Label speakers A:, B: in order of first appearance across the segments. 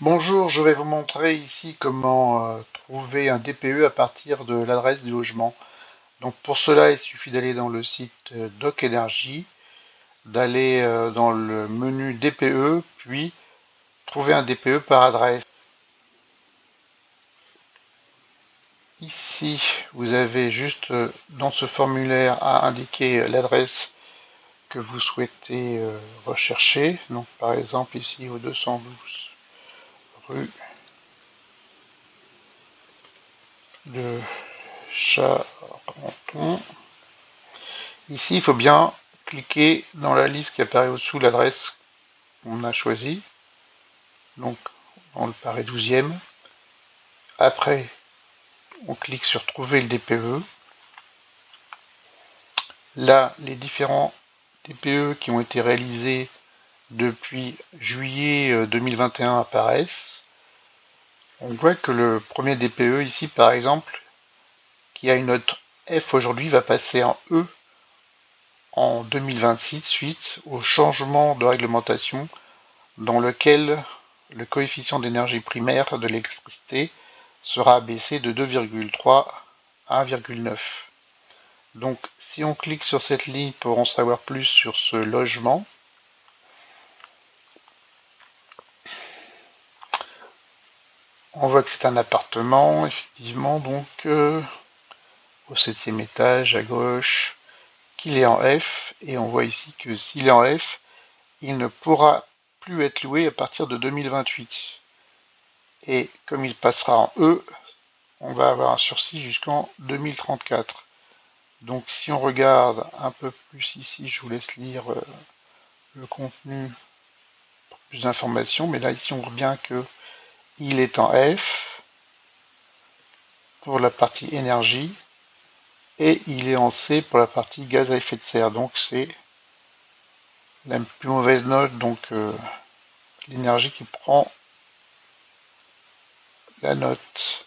A: Bonjour, je vais vous montrer ici comment trouver un DPE à partir de l'adresse du logement. Donc pour cela, il suffit d'aller dans le site Doc Énergie, d'aller dans le menu DPE, puis trouver un DPE par adresse. Ici, vous avez juste dans ce formulaire à indiquer l'adresse que vous souhaitez rechercher. Donc par exemple ici au 212 rue de Charenton. Ici, il faut bien cliquer dans la liste qui apparaît au-dessous l'adresse qu'on a choisie. Donc, on le paraît 12e. Après, on clique sur Trouver le DPE. Là, les différents DPE qui ont été réalisés depuis juillet 2021 apparaissent. On voit que le premier DPE ici, par exemple, qui a une note F aujourd'hui, va passer en E en 2026 suite au changement de réglementation dans lequel le coefficient d'énergie primaire de l'électricité sera abaissé de 2,3 à 1,9. Donc si on clique sur cette ligne pour en savoir plus sur ce logement, on voit que c'est un appartement, effectivement, donc au 7e étage à gauche, qu'il est en F, et on voit ici que s'il est en F, il ne pourra plus être loué à partir de 2028. Et comme il passera en E, on va avoir un sursis jusqu'en 2034. Donc si on regarde un peu plus ici, je vous laisse lire le contenu pour plus d'informations, mais là ici on voit bien que il est en F pour la partie énergie et il est en C pour la partie gaz à effet de serre. Donc c'est la plus mauvaise note, donc l'énergie qui prend la note.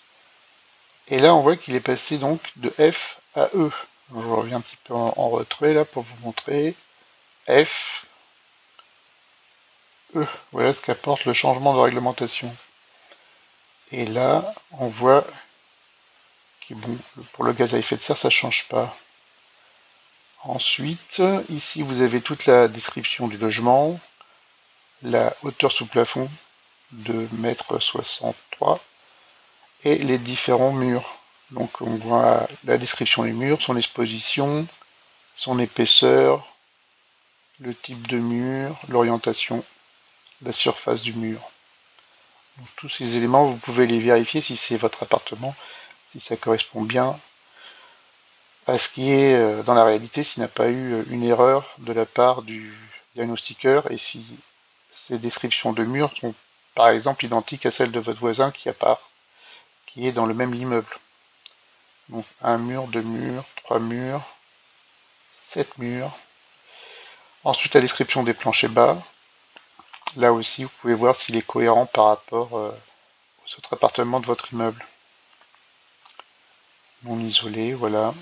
A: Et là on voit qu'il est passé donc de F à E. Donc, je reviens un petit peu en retrait là pour vous montrer. F, E, voilà ce qu'apporte le changement de réglementation. Et là, on voit que bon, pour le gaz à effet de serre, ça ne change pas. Ensuite, ici, vous avez toute la description du logement, la hauteur sous plafond de 1,63 m et les différents murs. Donc, on voit la description des murs, son exposition, son épaisseur, le type de mur, l'orientation, la surface du mur. Donc, tous ces éléments, vous pouvez les vérifier si c'est votre appartement, si ça correspond bien à ce qui est dans la réalité, s'il n'y a pas eu une erreur de la part du diagnostiqueur et si ces descriptions de murs sont par exemple identiques à celles de votre voisin qui est dans le même immeuble. Donc un mur, deux murs, trois murs, 7 murs. Ensuite la description des planchers bas. Là aussi vous pouvez voir s'il est cohérent par rapport aux autres appartements de votre immeuble. Non isolé, voilà.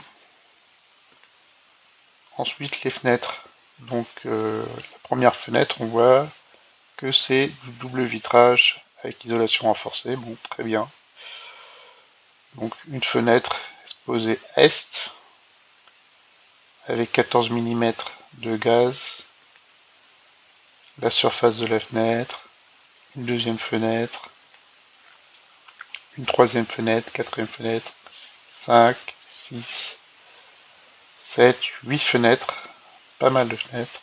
A: Ensuite les fenêtres. Donc la première fenêtre, on voit que c'est du double vitrage avec isolation renforcée. Bon, très bien. Donc une fenêtre exposée est avec 14 mm de gaz. La surface de la fenêtre. Une deuxième fenêtre. Une troisième fenêtre, quatrième fenêtre. 5, 6, 7, 8 fenêtres. Pas mal de fenêtres.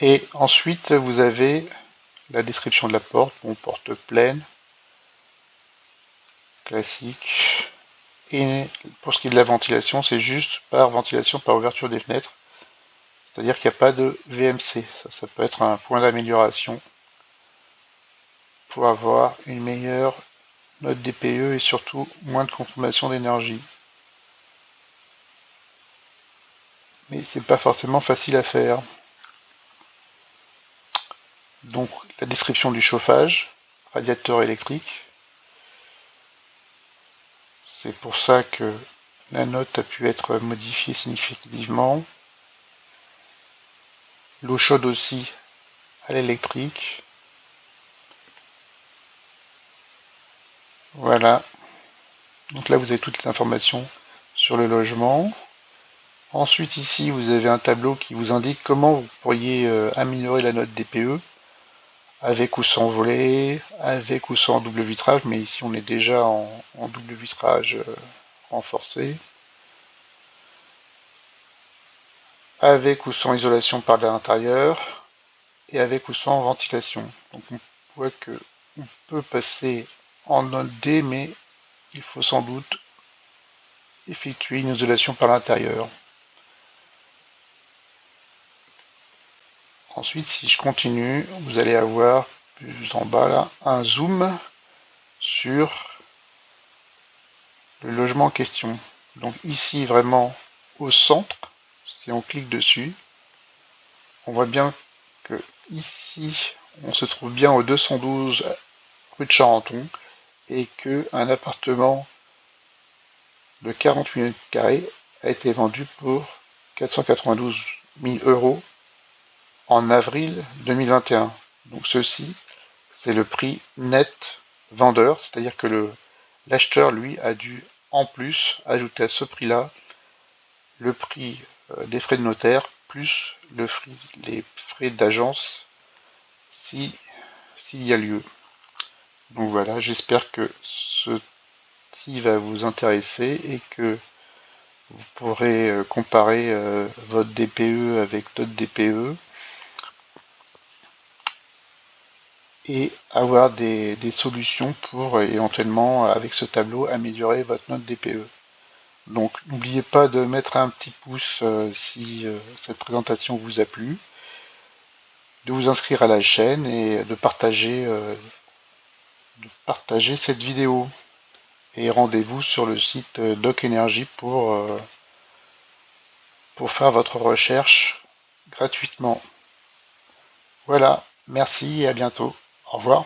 A: Et ensuite, vous avez la description de la porte. Bon, porte pleine. Classique. Et pour ce qui est de la ventilation, c'est juste par ventilation par ouverture des fenêtres. C'est-à-dire qu'il n'y a pas de VMC. Ça peut être un point d'amélioration pour avoir une meilleure note DPE et surtout moins de consommation d'énergie. Mais c'est pas forcément facile à faire. Donc la description du chauffage, radiateur électrique. C'est pour ça que la note a pu être modifiée significativement. L'eau chaude aussi à l'électrique. Voilà. Donc là, vous avez toutes les informations sur le logement. Ensuite, ici, vous avez un tableau qui vous indique comment vous pourriez améliorer la note DPE, avec ou sans volet, avec ou sans double vitrage, mais ici on est déjà en double vitrage renforcé, avec ou sans isolation par l'intérieur, et avec ou sans ventilation. Donc on voit que on peut passer en note D, mais il faut sans doute effectuer une isolation par l'intérieur. Ensuite, si je continue, vous allez avoir plus en bas là un zoom sur le logement en question. Donc ici vraiment au centre, si on clique dessus, on voit bien que ici on se trouve bien au 212 rue de Charenton et que un appartement de 48 mètres carrés a été vendu pour 492 000 euros en avril 2021. Donc ceci, c'est le prix net vendeur, c'est-à-dire que l'acheteur, lui, a dû en plus ajouter à ce prix-là le prix des frais de notaire plus les frais d'agence s'il y a lieu. Donc voilà, j'espère que ceci va vous intéresser et que vous pourrez comparer votre DPE avec d'autres DPE et avoir des solutions pour éventuellement, avec ce tableau, améliorer votre note DPE. Donc n'oubliez pas de mettre un petit pouce si cette présentation vous a plu, de vous inscrire à la chaîne et de partager cette vidéo. Et rendez-vous sur le site Doc Energy pour faire votre recherche gratuitement. Voilà, merci et à bientôt. Au revoir.